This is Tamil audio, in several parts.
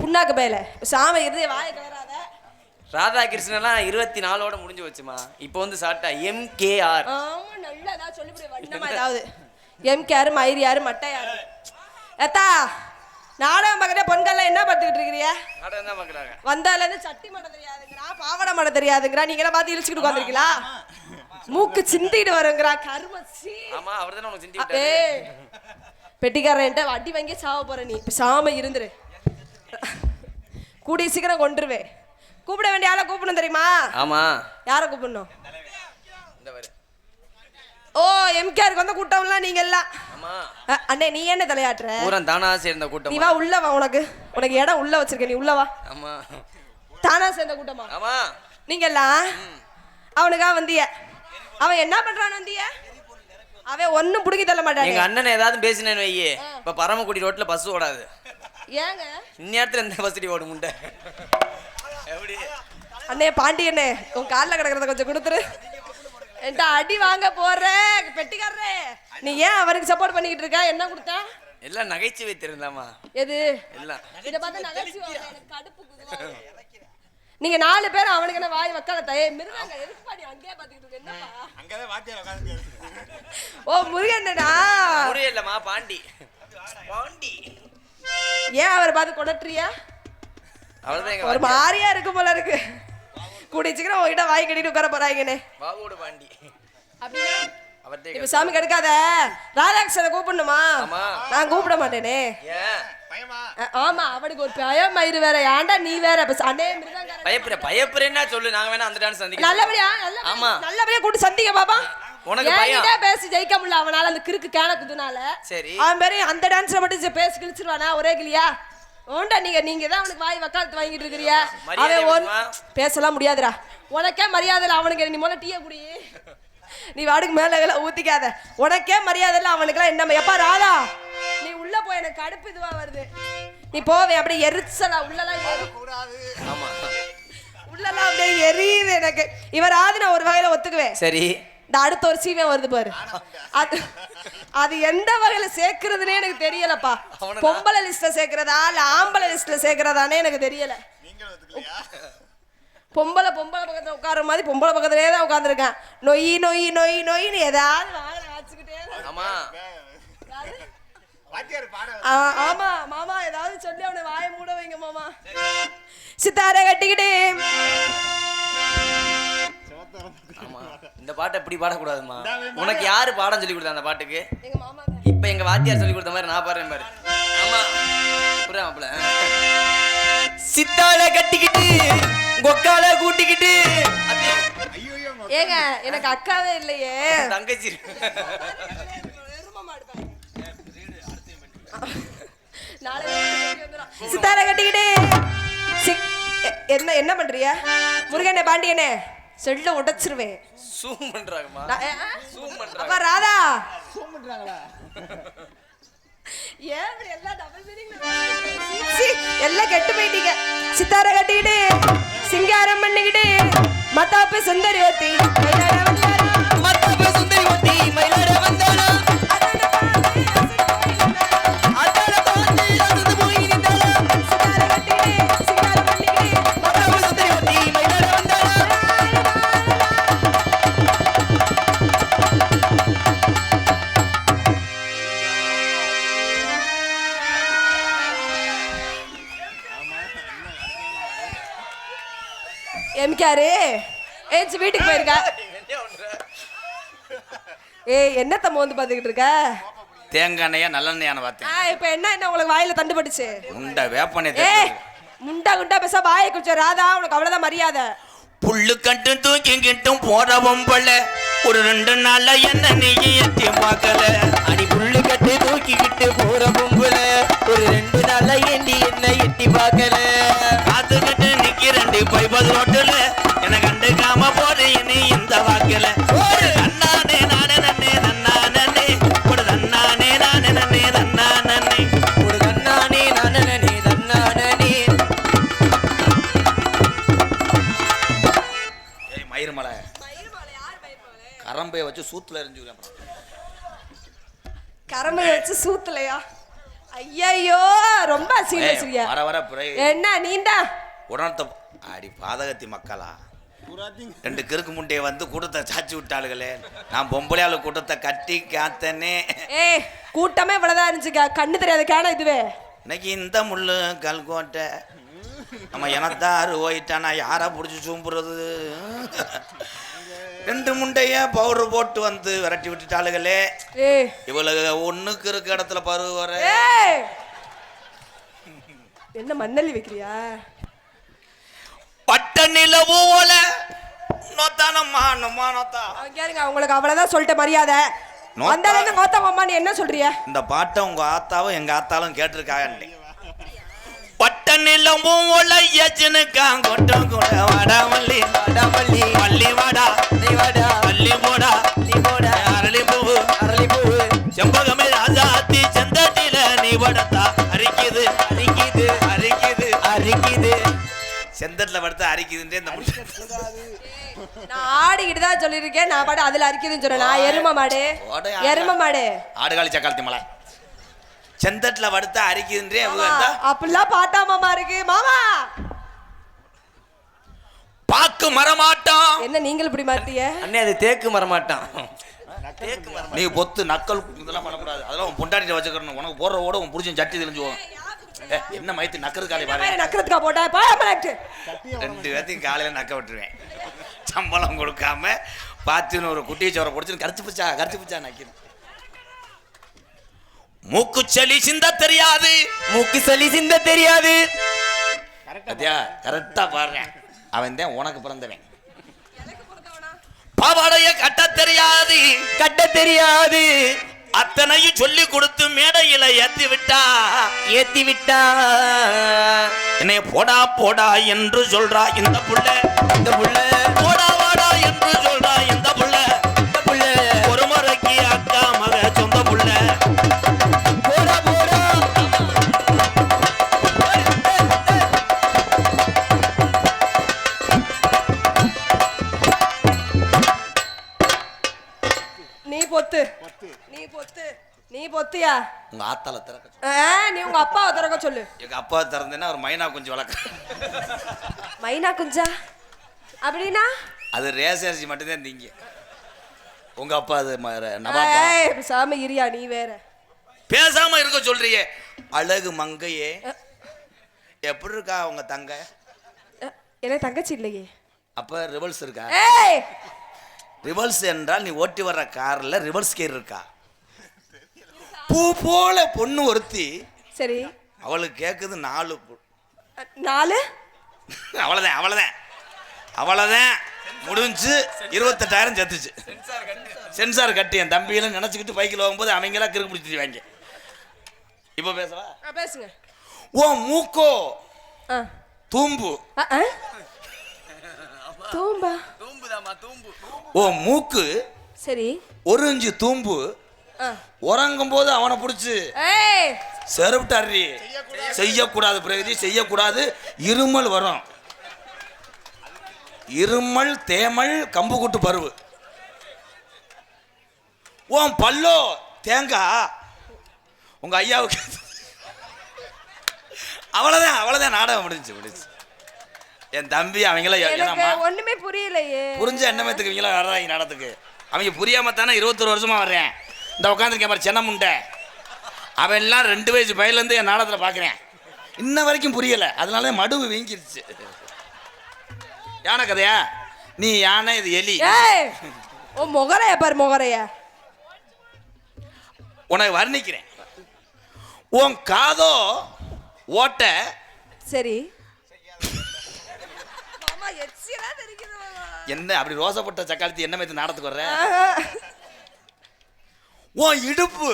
புண்ணாக்கு பேல சாம இருந்து வாயை கலராத. ராதாகிருஷ்ணன்லாம் 24ஓட முடிஞ்சு வச்சுமா. இப்போ வந்து சாட்டா MKR. ஆமா நல்லா ஏதாவது சொல்லிவிடு வண்ணமா ஏதாவது. MKR மயிரியாரு மட்டையாரு. ஏத்தா நாடகம் பார்க்கறே பொண்கள்லாம் என்ன பார்த்துக்கிட்டு இருக்கீங்க? நாடகம் தான் பார்க்கறாங்க. வந்தால இருந்து சட்டி மாட்ட தெரியாதுங்கறா, பாவாடை மாட்ட தெரியாதுங்கறா. நீங்க எல்லாம் பாத்து இழுச்சிட்டு உட்கார்ந்திருக்கீங்களா? மூக்கு சிந்திட்டு வரங்கறா கர்மச்சி. ஆமா அவர்தான் உனக்கு சிந்தி விட்டாரு. ஏய் பெட்டிக்காரன்ட்ட அடி வாங்கி சாவ போற நீ. சாம இருந்துரு. கூடி சீக்கிரம் கொன்றுவே. கூப்பிட வேண்டிய ஆளை கூப்பிடணும் தெரியுமா? ஆமா. யாரை கூப்பிடணும்? இந்த வர. ஓ MKRக்கு வந்த கூட்டம்லாம் நீங்க எல்லாம். ஆமா. அண்ணே நீ என்ன தலையாட்ற? பூரா தானா சேர்ந்த கூட்டம். நீ வா உள்ள வா, உனக்கு இடம் உள்ள வச்சிருக்கேன், நீ உள்ள வா. ஆமா. தானா சேர்ந்த கூட்டமா? ஆமா. நீங்க எல்லாம் அவனுக்கா வந்திய. அவன் என்ன பண்றான் வந்திய? அவன் ஒண்ணும் புடுங்கி தள்ள மாட்டான். எங்க அண்ணன் ஏதாவது பேசினேன்னு வையே, இப்ப பரமக்குடி ரோட்ல பஸ் ஓடாது. ஏங்க இந்நேரத்துல எந்த பஸ்டி ஓட முண்டை? எப்படி அண்ணே பாண்டியண்ணே உன் காலில் கிடக்கிறத கொஞ்சம் கொடுத்துரு. என்கிட்ட அடி வாங்க போற பெட்டிக்காரரே, நீ ஏன் அவருக்கு சப்போர்ட் பண்ணிக்கிட்டு இருக்க? என்ன கொடுத்தா? எல்லாம் நகைச்சுவை தெரிந்தாமா? எது எல்லாம் இத பார்த்தா நகைச்சுவை எனக்கு கடுப்பு குதுவா. நீங்க 4 பேர் அவனுக்கு என்ன வாய் வக்கால தயே மிருகங்க எதுக்கு பாடி அங்கேயே பாத்துக்கிட்டு இருக்க? என்னப்பா அங்கவே வாத்தியார் உட்கார்ந்து. ஓ முருகன்டா. முருகன் இல்லம்மா பாண்டி. பாண்டி ஏன் அவரை பார்த்து கொடட்றியா? அவர்தான் எங்க ஒரு மாதிரியா இருக்கு போல இருக்கு. கூடி சீக்கிரம் உங்ககிட்ட வாய் கட்டிட்டு உட்கார போறாங்கண்ணே. பாபுவோட பாண்டி அப்படின்னா அவர்தான். இப்ப சாமி கெடுக்காத. ராதாகிருஷ்ணனை கூப்பிடணுமா? நான் கூப்பிட மாட்டேனே. ஏன் பயமா? ஆமா அவனுக்கு ஒரு பயம் மயிறு வேற. ஏன்டா நீ வேற அண்ணே மிருதங்க பயப்புறேன்னா சொல்லு, நாங்க வேணா அந்த டான்ஸ் சந்திக்க. நல்லபடியா ஆமா நல்லபடியா கூட்டி சந்திக்க பாப்பா. உனக்கு பயம் பேசி ஜெயிக்க முடியல அவனால, அந்த கிறுக்கு கேன குதுனால. சரி அவன் பேரு அந்த டான்ஸ்ல மட்டும் பேசி கிழிச்சிருவானா ஒரே கிளியா? ஓண்டா நீங்க தான் அவனுக்கு வாய் வக்காலத்து வாங்கிட்டு இருக்கிறியா? அவன் பேசலாம் முடியாதுடா. உனக்கே மரியாதை இல்லை அவனுக்கு. நீ முதல்ல டீய குடி. நீ வாடுக்கு மேல ஊத்திக்காத. உனக்கே மரியாதை இல்லை அவனுக்குலாம். என்ன எப்பா ராதா நீ உள்ள போய், எனக்கு கடுப்பு இதுவா வருது. நீ போவே அப்படியே எரிச்சலா உள்ளலாம் ஆமா உள்ளலாம் அப்படியே எரியுது எனக்கு. இவர் ஆதி நான் ஒரு வகையில ஒத்துக்குவேன். சரி இந்த அடுத்த ஒரு சீவன் வருது பாரு, அது எந்த வகையில சேர்க்கிறதுனே எனக்கு தெரியலப்பா. பொம்பளை லிஸ்ட்ல சேர்க்கிறதா இல்ல ஆம்பளை லிஸ்ட்ல சேர்க்கிறதானே எனக்கு தெரியல. பொம்பளை பக்கத்துல உட்கார மாதிரி பொம்பளை பக்கத்துலயே தான் உட்கார்ந்துருக்கேன். நொய் நொய் நொய் நொய்னு ஏதாவது வாயில வச்சுக்கிட்டே. ஆமா மாமா ஏதாவது சொல்லி அவனை வாயை மூட வைங்க மாமா. சித்தாரை கட்டிக்கிட்டு. இந்த பாட்டை இப்படி பாடக்கூடாதுமா. உனக்கு யாரு பாடம் சொல்லி கொடுத்தா அந்த பாட்டுக்கு? எங்க மாமா. இப்ப எங்க வாத்தியார் சொல்லி கொடுத்த மாதிரி நான் பாடுறேன் பாரு. ஆமா புரியா மாப்ள? சித்தாளை கட்டிக்கிட்டு கொக்கால கூட்டிக்கிட்டு. ஏங்க எனக்கு அக்காவே இல்லையே, தங்கச்சி. சித்தாரை கட்டிக்கிட்டு என்ன பண்றிய? முருகனே பாண்டியனே செல்ல உடைச்சிருவேன். சூம் பண்றாங்கம்மா. சூம் பண்றாங்க. அப்பா ராதா சூம் பண்றாங்களா? ஏன் இப்படி எல்லாம் டபுள் மீனிங்? எல்லாம் கெட்டு போயிட்டீங்க. சித்தாரை கட்டிக்கிட்டு சிங்காரம் பண்ணிக்கிட்டு மத்தாப்பு சுந்தரி ஒத்தி மத்தாப்பு சுந்தரி ஒத்தி மயிலாட வந்தாளா. MKR ஏஞ்சி வீட்டுக்கு போயிருக்கா. ஏய் என்னத்த மோந்து பாத்துக்கிட்டு இருக்க? தேங்காய் எண்ணெயா நல்லெண்ணெயான பார்த்தேன். இப்ப என்ன உங்களுக்கு வாயில தண்டு பட்டுச்சு? முண்டை வேப்பனே. ஏய் முண்டா குண்டா பேச வாயை குடிச்ச ராதா, உனக்கு அவ்வளவுதான் மரியாதை. புல்லு கட்டு தூக்கி கிட்டும் போறவும் போல ஒரு 2 நாள்ல என்ன நீ எட்டி பார்க்கல. அடி புல்லு கட்டு தூக்கிக்கிட்டு போறவும் போல ஒரு 2 நாள்ல ஏண்டி என்ன எட்டி பார்க்கல. காத்துக்கிட்டு நிக்கிறேன் பைபது ரோட்டுல என கண்டுக்காம போறேன் நீ இந்த வாக்கல. ஒரு தன்னானே நானே நன்னே தன்னானே ஒரு தன்னானே நானே நன்னே தன்னானே ஒரு தன்னானே நானே நன்னே தன்னானே. ஏய் மயிர்மலை கரம்பைய வச்சு சூத்துல எரிஞ்சுக்கிறேன். கரம்பைய வச்சு சூத்துலையா? ஐயோ ரொம்ப சீரியஸ்ரியா வர வர என்ன நீண்டா உடனே அடி பாதகத்தி மக்களா 2 கிறுக்கு முண்டையை வந்து கூட்டத்தை சாச்சி விட்டாளுகளே. நான் பொம்பளையாளு கூட்டத்தை கட்டி காத்தனே. கூட்டமே இவ்வளவுதான் இருந்துச்சுக்கா, கண்ணு தெரியாத கேன இதுவே. இன்னைக்கு இந்த முள்ளு கல்கோட்டை நம்ம எனத்தாரு போயிட்டானா யாரா பிடிச்சி சூம்புறது. 2 முண்டைய பவுடர் போட்டு வந்து விரட்டி விட்டுட்டாளுகளே. இவளுக்கு ஒண்ணுக்கு இருக்க இடத்துல பருவ வர என்ன மண்ணள்ளி வைக்கிறியா? பட்ட நிலவு ஓல நோத்தானம்மா நம்மா நோத்தா. கேளுங்க, உங்களுக்கு அவ்வளவுதான் சொல்லிட்ட மரியாதை. வந்தாலே நோத்தாமம்மான்னு என்ன சொல்றிய? இந்த பாட்டை உங்க ஆத்தாவும் எங்க ஆத்தாலும் கேட்டிருக்காங்க. பட்ட நிலவும் ஒலையச்சனுக்கான் கொட்டம் கூட வாடா மல்லி வாடா மல்லி மல்லி வாடா நீ வாடா மல்லி போடா நீ போடா அரளி பூவு செம்பகமே ராஜாத்தி செந்தட்டில நீ படத்தா அரிக்குது அரிக்குது அரிக்குது அரிக்குது செந்தட்டில படுத்தா அரிக்குதுன்றே இந்த நான் ஆடிக்கிட்டு தான் சொல்லியிருக்கேன். நான் பாடு அதுல அரிக்குதுன்னு சொன்னேன். எரும மாடு எரும மாடு ஆடுகாலி சக்காலத்தி மலை செந்தட்டில படுத்தா அரிக்குதுன்றே அப்படிலாம் பாட்டா மாமா இருக்கு. மாமா பாக்கு மரமாட்டான். என்ன நீங்கள் இப்படி மாட்டிய? அண்ணே அது தேக்கு மரமாட்டான். நீ பொத்து நக்கல் இதெல்லாம் பண்ணக்கூடாது. அதெல்லாம் உன் பொண்டாட்டிட்ட வச்சுக்கணும். உனக்கு போடுற ஓட உன் புடிச்ச சட்டி தெரிஞ்சுவோம். என்ன மயத்து நக்கறது காலை பாரு. நக்கறதுக்கா போட்டா பாயமலட்டு 2 பேத்தையும் காலையில நக்க விட்டுருவேன். சம்பளம் கொடுக்காம பாத்துன்னு ஒரு குட்டியை சோற பொடிச்சு கரைச்சு பிச்சா நக்கிறேன். மூக்கு சளி சிந்த தெரியாது. மூக்கு சளி சிந்த தெரியாது. கரெக்டா பாடுறேன். அவன் தான் உனக்கு பிறந்தவன். பாவாடைய கட்ட தெரியாது அத்தனையும் சொல்லி கொடுத்து மேடையில ஏத்தி விட்டா என்னைய போடா என்று சொல்றா இந்த புள்ள போடா வாடா என்று சொல்றா இந்த புள்ள ஒரு முறைக்கு அக்கா மக சொந்த புள்ள போடா நீ பொத்தியா? உங்க ஆத்தால திறக்க நீ உங்க அப்பாவை திறக்க சொல்லு. எங்க அப்பாவை திறந்தேன்னா ஒரு மைனா குஞ்சு வளர்க்க. மைனா குஞ்சா அப்படின்னா? அது ரேசரிசி மட்டும்தான் திங்க. உங்க அப்பா அது பேசாம இரியா. நீ வேற பேசாம இருக்க சொல்றியே. அழகு மங்கையே எப்படி இருக்கா உங்க தங்க? என்ன தங்கச்சி இல்லையே. அப்ப ரிவர்ஸ் இருக்கா? ரிவர்ஸ் என்றால் நீ ஓட்டி வர்ற கார்ல ரிவர்ஸ் கேர் இருக்கா? பூ போல பொண்ணு ஒருத்தி. சரி, அவளுக்கு கேக்குது 4 அவ்வளவுதான் முடிஞ்சு 28,000 செத்துச்சு. சென்சார் கட்டி என் தம்பியெல்லாம் நினைச்சுக்கிட்டு பைக்கில் போகும்போது அவங்களா கிறுக்கு பிடிச்சிருவாங்க. இப்ப பேசவா? பேசுங்க. ஓ மூக்கோ தூம்பு. ஓ மூக்கு சரி 1 இன்ச்சு தூம்பு. உறங்கும் போது அவனை பிடிச்சு செருப்டாரி செய்யக்கூடாது. பிரகதி செய்யக்கூடாது. இருமல் வரும். இருமல் தேமல் கம்பு கூட்டு பருவு. ஓம் பல்லோ தேங்காய். உங்க ஐயாவுக்கு அவ்வளவுதான் நாடகம் முடிஞ்சு. என் தம்பி அவங்கள ஒண்ணுமே புரியலையே. புரிஞ்ச என்னமத்துக்கு இவங்கள வர்றாங்க நாடகத்துக்கு. அவங்க புரியாம தானே 21 வருஷமா வர்றேன். இந்த உட்காந்துருக்கேன் பாரு சென்ன முண்டை. அவன் எல்லாம் 2 வயசு பையிலேருந்து என் நாடகத்தில் பார்க்குறேன். இன்ன வரைக்கும் புரியலை. அதனால மடுவு வீங்கிருச்சு. யானை கதையா? நீ யானை இது எலி. ஓ முகரையா பாரு முகரையா. உனக்கு வர்ணிக்கிறேன். உன் காதோ ஓட்ட சரி. என்ன அப்படி ரோசப்பட்ட சக்காலத்தி என்ன மாதிரி நாடத்துக்கு வர்ற? உன் இடுப்பு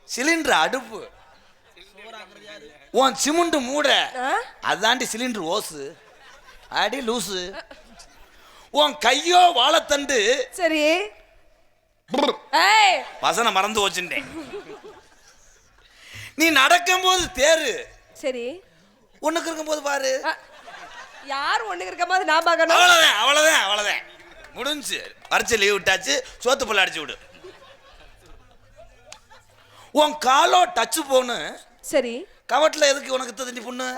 சிலிண்டர் அடுப்பு. உன் சிமுண்டு மூட அதாண்டி சிலிண்டர் ஓசு. அடி லூசு. உன் கையோ வாழைத்தண்டு சரி. வசனம் மறந்து வச்சுட்டேன். நீ நடக்கும் போது தேரு சரி. ஒண்ணுக்கு இருக்கும் போது பாரு. யார் ஒண்ணுக்கு இருக்கும் போது நான் பார்க்கணும். அவ்வளவுதான் முடிஞ்சு. வரிச்சு லீவ் விட்டாச்சு. சோத்து புள்ள அடிச்சு விடு. உன் காலோ டச்சு போன்னு சரி கவட்டில் எதுக்கு உனக்கு தண்ணி பொண்ணு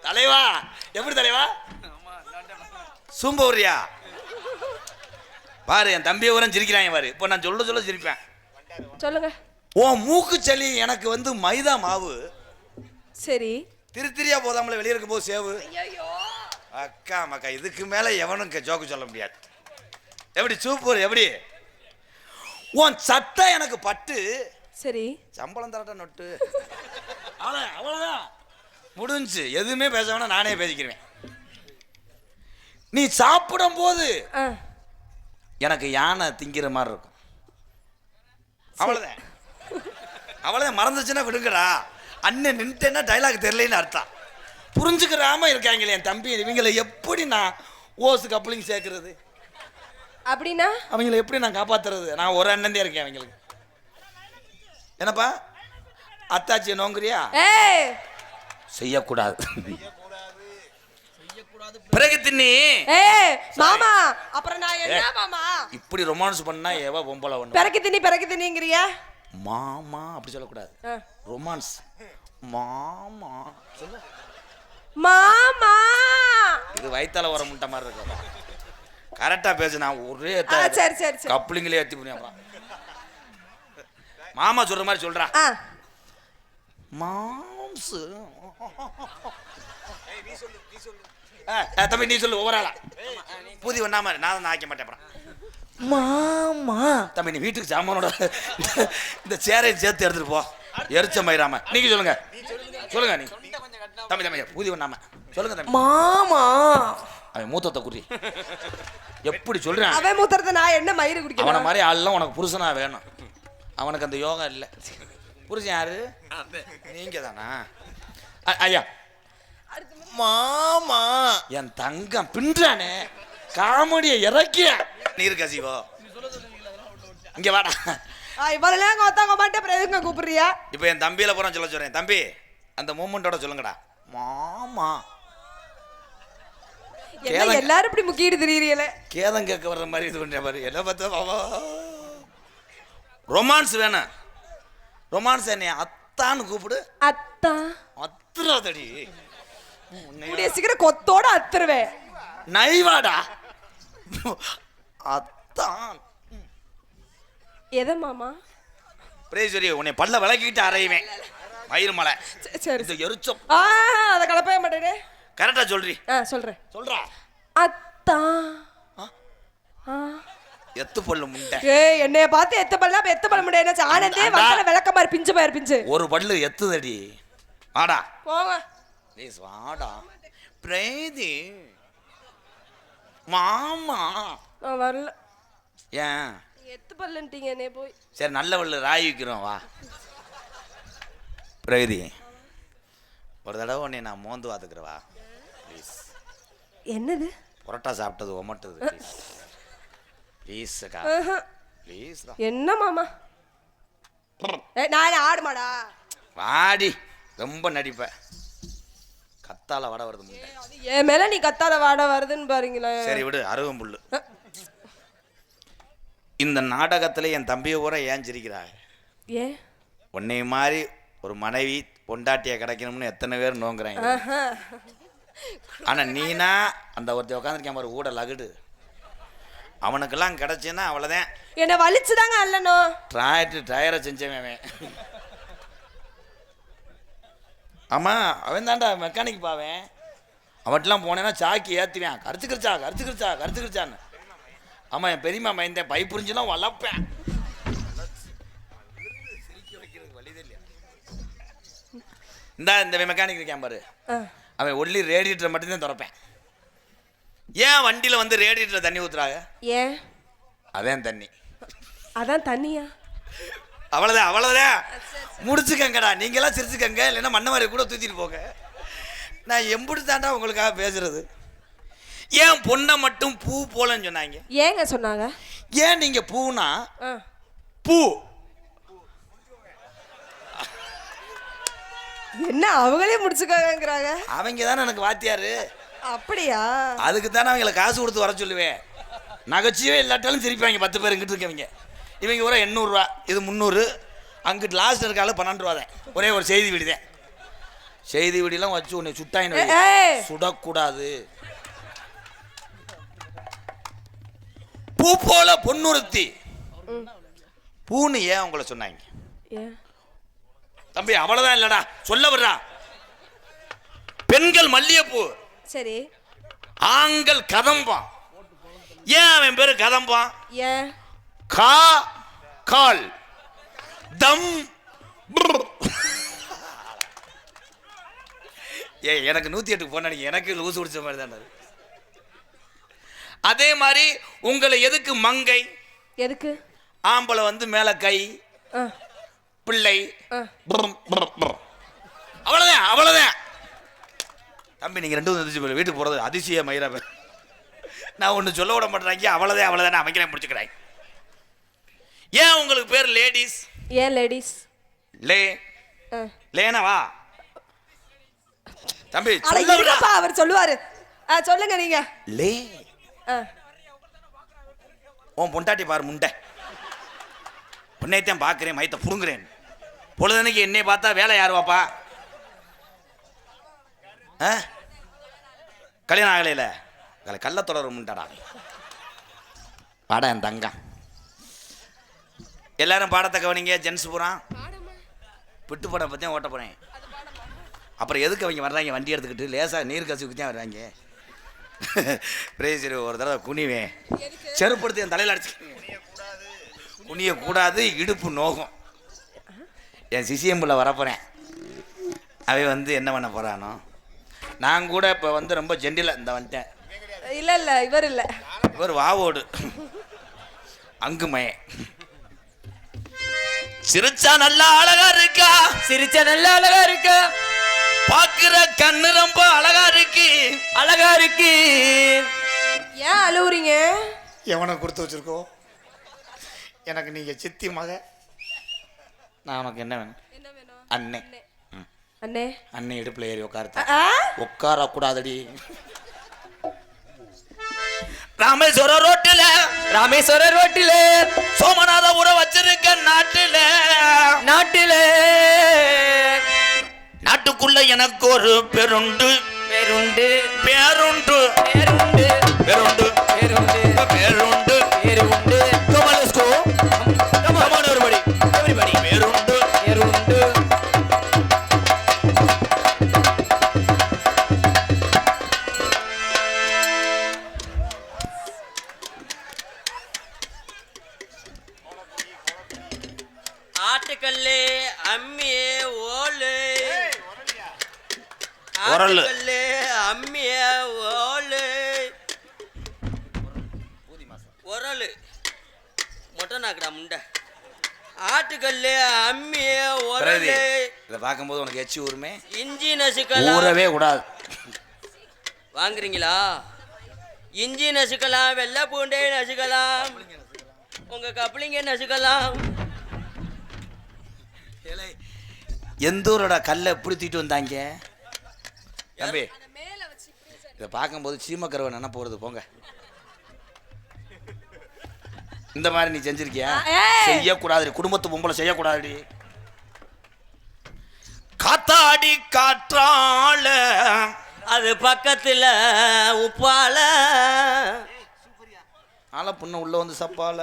தலைவா எப்படி தலைவா சூம்பவரியா பாரு என் தம்பியை ஊரம் சிரிக்கிறாங்க பாரு இப்போ நான் சொல்ல சிரிப்பேன் சொல்லுங்க உன் மூக்கு சளி எனக்கு வந்து மைதா மாவு சரி திருத்திரியா போதாமல வெளியே இருக்கும் போது சேவு அக்கா மக்கா இதுக்கு மேல எவனும் ஜோக்கு சொல்ல முடியாது எப்படி சூப்பர் எப்படி உன் சட்டை எனக்கு பட்டு சரி சம்பளம் தரட்ட நொட்டு அவ்வளவுதான் முடிஞ்சு எதுவுமே பேச வேணா நானே பேசிக்கிறேன் நீ சாப்பிடும் போது எனக்கு யானை திங்கிற மாதிரி இருக்கும் அவ்வளவுதான் மறந்துச்சுன்னா விடுங்கடா அண்ணன் நின்ட்டேன்னா டைலாக் தெரியலன்னு அர்த்தம் புரிஞ்சுக்கிறாம இருக்காங்களே என் தம்பி இவங்களை எப்படி நான் ஓசு கப்பலிங் சேர்க்கறது அப்படின்னா அவங்களை எப்படி நான் காப்பாத்துறது நான் ஒரு அண்ணன் தான் இருக்கேன் அவங்களுக்கு என்னப்பா அத்தாச்சியை நோங்குறியா செய்யக்கூடாது பிறகு தின்னி மாமா அப்புறம் நான் என்ன மாமா இப்படி ரொமான்ஸ் பண்ணா ஏவா பொம்பளை ஒண்ணு பிறகு தின்னிங்கறியா மாமா அப்படி சொல்லக்கூடாது ரொமான்ஸ் மாமா சொல்லு மாமா இது வயித்தால வர முட்டை மாதிரி இருக்கு கரெக்டா பேசு நான் ஒரே சரி கப்ளிங்ல ஏத்தி புரியாம மாமா சொல்ற மாதிரி சொல்றா மாம்ஸ் தம்பி நீ சொல்லு ஓவராலா பூதி ஒண்ணாம நான் ஆக்க மாட்டேன் அப்புறம் மாமா தம்பி நீ வீட்டுக்கு சாமானோட இந்த சேரையும் சேர்த்து எடுத்துட்டு போ எரிச்ச மயிராம நீங்க சொல்லுங்க நீ தம்பி பூதி ஒண்ணாம சொல்லுங்க தம்பி மாமா அவன் மூத்தத்தை குறி எப்படி சொல்றேன் அவன் மூத்தறத நான் என்ன மயிறு குடிக்கிறேன் அவன மாதிரி ஆள்லாம் உனக்கு புருஷனா வேணும் அவனுக்கு அந்த யோகா இல்ல புருஷன் யாரு நீங்க தானா ஐயா மாமா என் தங்கம் பின்றானே காமெடியை இறக்கிய நீர் கசிவோ இங்க வாடா இவரெல்லாம் கோத்தாங்க மாட்டே அப்புறம் எதுங்க கூப்பிடுறியா இப்போ என் தம்பியில போறேன் சொல்றேன் தம்பி அந்த மூமெண்டோட சொல்லுங்கடா மாமா எல்லாரும் இப்படி முக்கிட்டு திரியறீங்களே கேதம் கேட்க வர்ற மாதிரி இது பண்ற மாதிரி என்ன பார்த்தா ரொமான்ஸ் வேணும் ரொமான்ஸ் என்னைய அத்தான்னு கூப்பிடு அத்தா அத்துறாதடி கூடிய சீக்கிரம் கொத்தோட அத்துருவேன் நைவாடா அத்தான் எதை மாமா பிரேஸ்வரி உன்னை பல்ல விளக்கிட்டு அறையுவேன் மயிறு மலை சரி எரிச்சம் அதை கலப்பவே மாட்டேனே கரெக்டா சொல்றீ சொல்றா அத்தா எத்து பல்லு முண்டை என்னைய பார்த்து எத்து பல்ல முண்டை என்ன ஆனந்தே வந்தல விளக்க மாதிரி பிஞ்சு ஒரு பல்லு எத்துதடி வாடா போங்க ப்ளீஸ் வாடா பிரேதி மாமா நான் வரல ஏன் எத்து பல்லுன்ட்டீங்க என்னைய போய் சரி நல்ல பல்லு ராய் வைக்கிறோம் வா பிரகதி ஒரு தடவை உன்னை நான் மோந்து பார்த்துக்கிறவா ப்ளீஸ் என்னது புரோட்டா சாப்பிட்டது ஒமட்டுது ப்ளீஸ் அக்கா ப்ளீஸ் என்ன மாமா நான் ஆடுமாடா வாடி ரொம்ப நடிப்ப கத்தால வடை வருது முட்டை என் மேல நீ கத்தால வாட வருதுன்னு பாருங்களேன் சரி விடு அருவம்புல்லு இந்த நாடகத்துல என் தம்பியை கூட ஏன் சிரிக்கிறாங்க ஏன் உன்னை மாதிரி ஒரு மனைவி பொண்டாட்டியை கிடைக்கணும்னு எத்தனை பேர் நோங்குறாங்க ஆனா நீனா அந்த ஒருத்தர் உட்காந்துருக்கேன் பாரு ஊட லகுடு அவனுக்கெல்லாம் கிடைச்சுன்னா அவ்வளவுதான் என்ன வலிச்சுதாங்க அல்லணும் டயரை செஞ்சவன் ஆமா அவன் தான்டா மெக்கானிக் பாவேன் அவன்லாம் போனேன்னா சாக்கி ஏற்றுவேன் கரைச்சிக்கிருச்சான்னு ஆமா என் பெரியம்மா மைந்தேன் பை புரிஞ்சுலாம் வளர்ப்பேன் இந்த மெக்கானிக் இருக்கான் பாரு அவன் ஒல்லி ரேடியேட்டர் மட்டும்தான் திறப்பேன் ஏன் வண்டியில வந்து ரேடியேட்டர் தண்ணி ஊத்துறாங்க ஏன் அதான் தண்ணியா அவ்வளவுதான் முடிச்சுக்கங்கடா நீங்களாம் சிரிச்சுக்கங்க இல்லைன்னா மண்ண மாதிரி கூட தூத்திட்டு போங்க நான் எம்புட்டு தாண்டா உங்களுக்காக பேசுறது ஏன் பொண்ணை மட்டும் பூ போலன்னு சொன்னாங்க ஏங்க சொன்னாங்க ஏன் நீங்க பூனா பூ என்ன அவங்களே முடிச்சுக்காங்கறாங்க அவங்க தானே எனக்கு வாத்தியாரு அப்படியா அதுக்கு தானே அவங்கள காசு கொடுத்து வர சொல்லுவேன் நகைச்சுவே இல்லாட்டாலும் சிரிப்பாங்க 10 பேர் இங்கிட்டு இருக்கவங்க இவங்க ஒரு 800 ரூபா, இது 300. அங்கிட்டு லாஸ்ட் இருக்கால 12 ரூபா தான். ஒரே ஒரு செய்தி வீடு தான். செய்தி வீடியெல்லாம் வச்சு உன்னை சுட்டாயின்னு சுடக்கூடாது. பூ போல பொன்னுறுத்தி பூன்னு ஏன் உங்களை சொன்னாங்க தம்பி? அவ்வளவுதான் இல்லடா, சொல்ல வர்றா. பெண்கள் மல்லிகைப்பூ, சரி. ஆண்கள் கதம்பான். ஏன் அவன் பேரு கதம்பான்? ஏன்? கா கால் தம். ஏ எனக்கு 108 போன எனக்கு லூசு பிடிச்ச மாதிரி தான். அதே மாதிரி உங்களை எதுக்கு மங்கை? எதுக்கு? ஆம்பளை வந்து மேல கை, பிள்ளை. அவ்வளவுதான் அவ்வளவுதான் தம்பி. நீங்க 2 வீட்டுக்கு போறது அதிசய மயிராம. நான் ஒண்ணு சொல்ல விட மாட்டேறாங்க. அவ்வளவுதான் அவ்வளவுதான் அமைக்கிறேன், முடிச்சுக்கிறேன். ஏன் உங்களுக்கு பேர் லேடிஸ்? ஏன் லேடிஸ்? லேனவா தம்பி? அவர் சொல்லுவாரு, சொல்லுங்க நீங்க. லே உன் பொண்டாட்டி பாரு முண்டை. பொண்ணைத்தான் பார்க்கிறேன், மயத்தை புடுங்குறேன். பொழுதனைக்கு என்னை பார்த்தா வேலை யாரு வாப்பா? கல்யாணம் ஆகலையில கள்ள தொடர் முண்டாடா. பாட என் தங்கம். எல்லாரும் பாடத்தை கவனிங்க. ஜென்ஸ் பூரா பிட்டு போட பற்றி ஓட்ட போறேன். அப்புறம் எதுக்கு அவங்க வர்றாங்க வண்டி எடுத்துக்கிட்டு? லேசாக நீர் கசிவுக்கு தான் வர்றாங்க. சரி ஒரு தடவை குனிவேன், செருப்படுத்தி என் தலையில் அடிச்சு. குனியக்கூடாது, இடுப்பு நோகும். என் சிசிஎம்பில் வரப்போகிறேன். அவன் வந்து என்ன பண்ண போகிறானோ. நான் கூட இப்போ வந்து ரொம்ப ஜெண்டில் இந்த வந்துட்டேன். இல்லை இல்லை, இவர் இல்லை, இவர் வாவோடு அங்குமய. சிரிச்சா நல்லா அழகா இருக்கா, சிரிச்சா நல்லா அழகா இருக்கா, பாக்குற கண்ணு ரொம்ப அழகா இருக்கு, அழகா இருக்கு. ஏன் அழுவுறீங்க? எவனை கொடுத்து வச்சிருக்கோம்? எனக்கு நீங்க சித்தி மக. நான் உனக்கு என்ன வேணும்? அண்ணே. அண்ணே அண்ணே இடுப்புல ஏறி உட்கார கூடாதடி. ராமேஸ்வர ரோட்டில சோமநாத உற வச்சிருக்க நாட்டில நாட்டுக்குள்ள எனக்கு ஒரு பேருண்டு பேருண்டு பேருண்டு பேருண்டு பேருண்டு பேருண்டு பேருண்டு பேருண்டு. கமலஸ்கோ கமான் எவரிபடி பேருண்டு பேருண்டு. ஆட்டுக்கல்லே அம்மியே ஓலே, உரல் ஆட்டுக்கல்லே அம்மியே ஓலே, உரல் மொட்டை நாக்குடா முண்டை. ஆட்டுக்கல்லே அம்மியே உரலே. இதை பார்க்கும்போது உனக்கு எச்சி ஊருமே. இஞ்சி நசுக்கலாம், ஊறவே கூடாது. வாங்குறீங்களா? இஞ்சி நசுக்கலாம், வெள்ளை பூண்டை நசுக்கலாம், உங்க கப்ளிங்க நசுக்கலாம். எந்தூரோட கல்லை எப்படி தூக்கிட்டு வந்தாங்க தம்பி? இதை பார்க்கும்போது சீமக்கரவை நினைப்பு வருது. போங்க. இந்த மாதிரி நீ செஞ்சிருக்கியா? செய்யக்கூடாது. குடும்பத்து பொம்பளை செய்யக்கூடாது. காத்தாடி காற்றால அது பக்கத்துல உப்பால ஆள புண்ண உள்ள வந்து சப்பால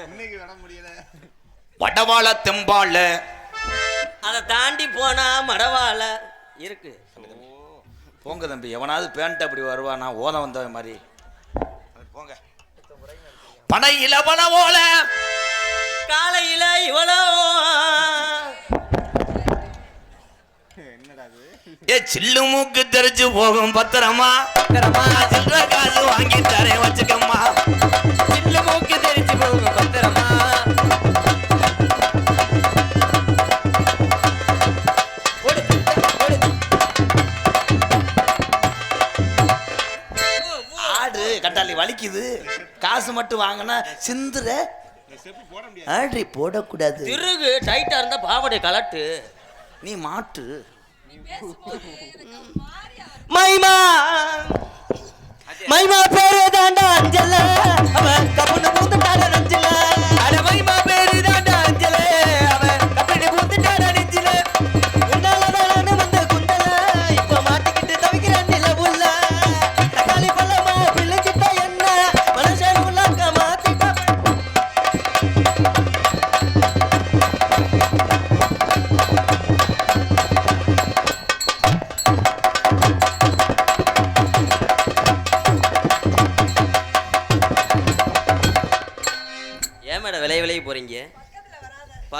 இன்னைக்கு வர முடியல. வடவாள தெம்பால அதை தாண்டி போனா மடவால இருக்கு. போங்க தம்பி. எவனாவது பேண்ட் அப்படி வருவானா? ஓத வந்தவன் மாதிரி போங்க. பனையில பனவோல காலையில இவ்வளோ ஏ சில்லு மூக்கு தெரிச்சு போகும் பத்திரமா சில்லற காசு வாங்கி தரேன் வச்சுக்கம்மா. சில்லு மூக்கு தெரிச்சு போகும் பத்திரமா. ஆடு கட்டாளி வலிக்குது. காசு மட்டும் வாங்கினா சிந்துற ஆட்ரி போடக்கூடாது. திருகு டைட்டா இருந்தா பாவடைய கலட்டு. நீ மாட்டு. மைமா மைமா பேரு தாண்டா அஞ்சல, அவன் கப்புனு மூந்துட்டார நஞ்சல. அட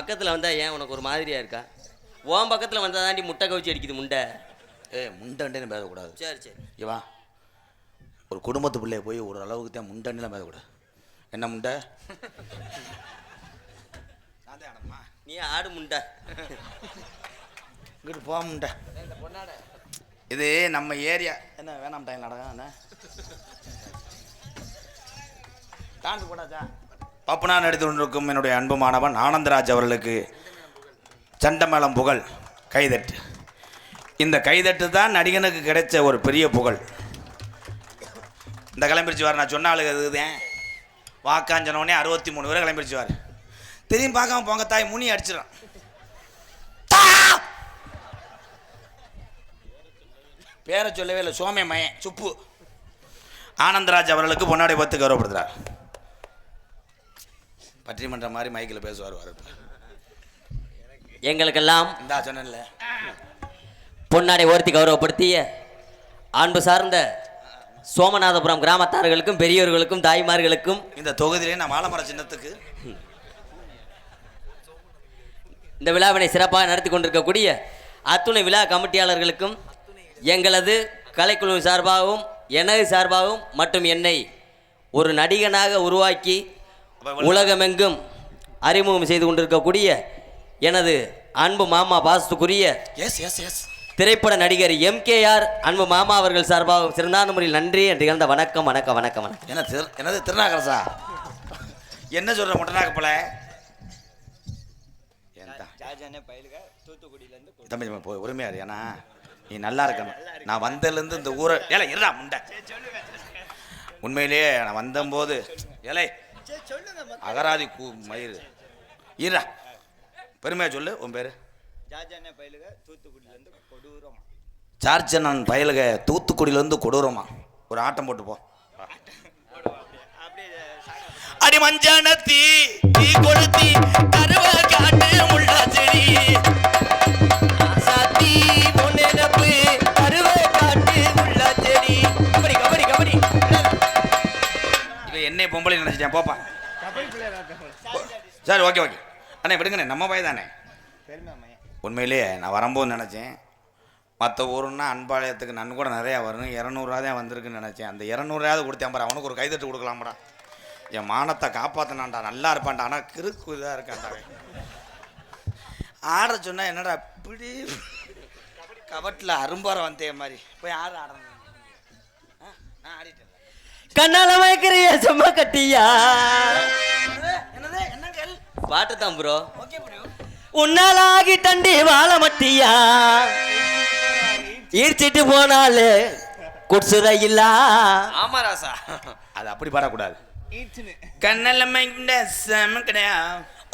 பக்கத்தில் வந்தால் ஏன் உனக்கு ஒரு மாதிரியா இருக்கா? உன் பக்கத்தில் வந்தால் தாண்டி முட்டை கவிச்சு அடிக்குது முண்டை. முண்டன்னு பேசக்கூடாது. சரி சரி இவா ஒரு குடும்பத்து பிள்ளைய போய் ஒரு அளவுக்கு தான் முண்டன்னுலாம் பேசக்கூடாது. என்ன முண்டை? நீ ஆடு முண்டை. இங்கிட்டு போ முண்டை. இது நம்ம ஏரியா. என்ன வேணாம் டைம் நடக்கும் என்ன டான்ஸ் போடாச்சா? பப்புனா நடித்து கொண்டிருக்கும் என்னுடைய அன்பு மாணவன் ஆனந்தராஜ் அவர்களுக்கு சண்டமேளம் புகழ் கைதட்டு. இந்த கைதட்டு தான் நடிகனுக்கு கிடைச்ச ஒரு பெரிய புகழ். இந்த கிளம்பிருச்சு வார். நான் சொன்ன ஆளுக்கு அதுதான் வாக்காஞ்சனோடனே 63 பேரை கிளம்பிருச்சு வார். தெரியும் பார்க்காம போங்க தாய் முனி அடிச்சிடும். பேரை சொல்லவே இல்லை. சோமே மயன் சுப்பு ஆனந்தராஜ் அவர்களுக்கு பொன்னாடை பத்து கௌரவப்படுத்துறார். பட்டிமன்ற மாதிரி மைக்கில் பேசுவார். எங்களுக்கெல்லாம் இந்தா சொன்னேன்ல பொன்னாடை ஓர்த்தி கௌரவப்படுத்திய அன்பு சார்ந்த சோமநாதபுரம் கிராமத்தார்களுக்கும் பெரியோர்களுக்கும் தாய்மார்களுக்கும் இந்த தொகுதியிலே நான் மாலமர சின்னத்துக்கு இந்த விழாவினை சிறப்பாக நடத்தி கொண்டிருக்கக்கூடிய அத்துணை விழா கமிட்டியாளர்களுக்கும் எங்களது கலைக்குழு சார்பாகவும் எனது சார்பாகவும் மற்றும் என்னை ஒரு நடிகனாக உருவாக்கி உலகமெங்கும் அறிமுகம் செய்து கொண்டிருக்கக்கூடிய எனது அன்பு மாமா பாசத்துக்குரிய திரைப்பட நடிகர் MKR அன்பு மாமா அவர்கள் சார்பாக சிறந்தான முறையில் நன்றி என்று கலந்த வணக்கம் வணக்கம் வணக்கம் வணக்கம். என்னது திருநாகரசா? என்ன சொல்ற முட்டநாகப்பல? தம்பி போய் உரிமையாரு. ஏன்னா நீ நல்லா இருக்கணும். நான் வந்ததுலேருந்து இந்த ஊரை ஏலை இருடா முண்டை. உண்மையிலேயே நான் வந்தபோது ஏலை அகராதி மயிறு ஈரா பெருமையா சொல்லு. உன் பேரு சார்ஜனன் பயலுக தூத்துக்குடியிலேருந்து கொடூரமா. ஒரு ஆட்டம் போட்டு போ. அடி மஞ்சான தீ தீ கொளுத்தி கருவ காட்டு முள்ளா செடி சாத்தி பொன்னெனப்பு கருவ காட்டு முள்ளா செடி. கபடி கபடி கபடி. இவன் என்னை பொம்பளை நினைச்சிட்டேன். போப்பா. சரி ஓகே ஓகே அண்ணே விடுங்கண்ணே. நம்ம பையன் தானே. உண்மையிலேயே நான் வரும்போது நினச்சேன் மற்ற ஊருன்னா அன்பாளையத்துக்கு நன் கூட நிறையா வரணும். 200 தான் வந்திருக்குன்னு நினச்சேன். அந்த 200 கொடுத்தேன் பாரு. அவனுக்கு ஒரு கைதட்டு கொடுக்கலாம்டா. என் மானத்தை காப்பாற்றினான்டா. நல்லா இருப்பான்டா. ஆனால் கிறுக்கு இதாக இருக்கான்டா. ஆட சொன்னால் என்னடா இப்படி கபட்டில் அரும்பார வந்தே மாதிரி போய் ஆட ஆடணும். நான் ஆடிட்டேன். கண்ணால வைக்கிறிய சும்மா கட்டியா என்னது என்ன கேள் பாட்டு தான் ப்ரோ. Okay bro. உன்னாலாகி தண்டி வாழ மட்டியா ஈர்ச்சிட்டு போனாலே குடிசுற இல்ல. ஆமா ராசா. அது அப்படி பாடக்கூடாது. கண்ணல்ல கிடையா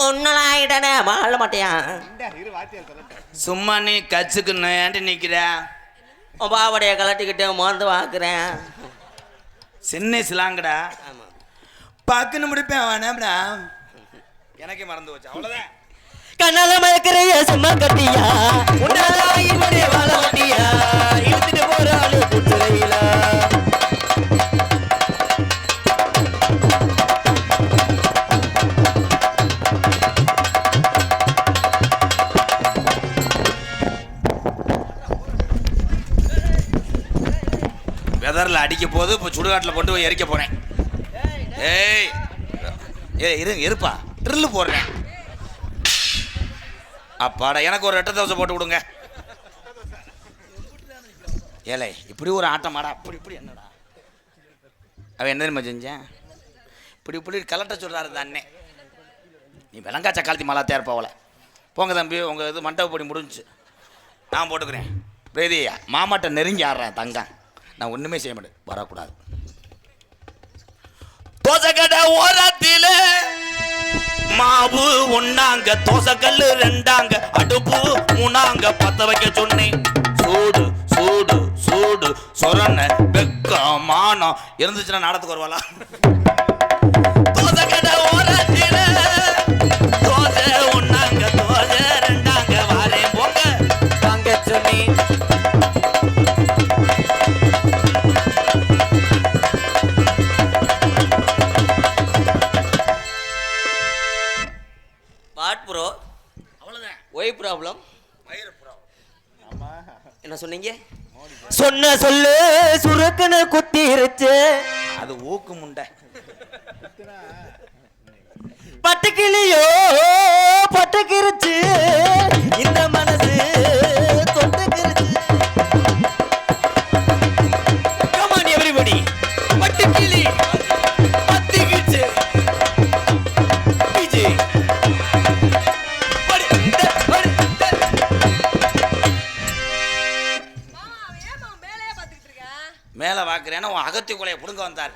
உன்னாலாகிட்டனே வாழ மாட்டியா. சும்மா நீ கச்சுக்குன்னு ஏன்ட்டு நிக்கிற. பாவடைய கலட்டிக்கிட்டே மறந்து வாக்குறேன். சென்னை சிலாங்கடா பாக்குன்னு முடிப்பேன் வேணாம்டா. எனக்கே மறந்து போச்சு. அவ்வளவுதான். கண்ணால மயக்கிறைய சும்மா கட்டியா உன்னாலாகி தண்டி வாழ மாட்டியா ஈர்ச்சிட்டு போறாலே குடிசுற இல்ல. வெதரில் அடிக்க போது இப்போ சுடுகாட்டில் போட்டு போய் எரிக்க போகிறேன். ஏய் இருப்பா ட்ரில்லு போடுறேன். அப்பாடா எனக்கு ஒரு 8 தோசை போட்டு கொடுங்க. ஏலை இப்படி ஒரு ஆட்டமாடா. அப்படி இப்படி என்னடா அவன் என்ன தெரியுமா செஞ்சேன்? இப்படி இப்படி கலட்ட சொல்கிறாரு இந்த அண்ணே. நீ விலங்கா சக்காலத்தி மலாத்தையா இருப்பாவல. போங்க தம்பி உங்கள் இது மண்டபப்படி முடிஞ்சிச்சு. நான் போட்டுக்கிறேன். பிரேதி மாமாட்ட நெருங்கி ஆடுறேன் தங்கம். நான் ஒன்றுமே செய்ய மாட்டேன். வரக்கூடாது. தோசை கடை ஓரத்தில மாவு ஒன்னாங்க தோசைக்கல்லு 2 அடுப்பு 3 பத்த வைக்க சொன்னேன். சூடு சூடு சூடு சொரண வெக்க மானம் இருந்துச்சுன்னா நாடத்துக்கு வருவாளா? தோசை கடை ஓரத்தில தோசை ஒன்னாங்க தோசை 2 வாரேன் போங்க தாங்க சொன்னேன். பாட் ப்ரோ என்ன சொன்னீங்க? சொன்ன சொல்லு சுருக்குன்னு குத்திருச்சு. அது ஊக்கு முண்டை. பட்டுக்கிளியோ பட்டுக்கிருச்சு இந்த மனசு தொட்டுக்கிருச்சு. Come on everybody. Pattukili பட்டுக்கிருச்சு. DJ. மேலே பார்க்குறேன்னா உன் அகத்தி கொலையை பிடுங்க வந்தார்.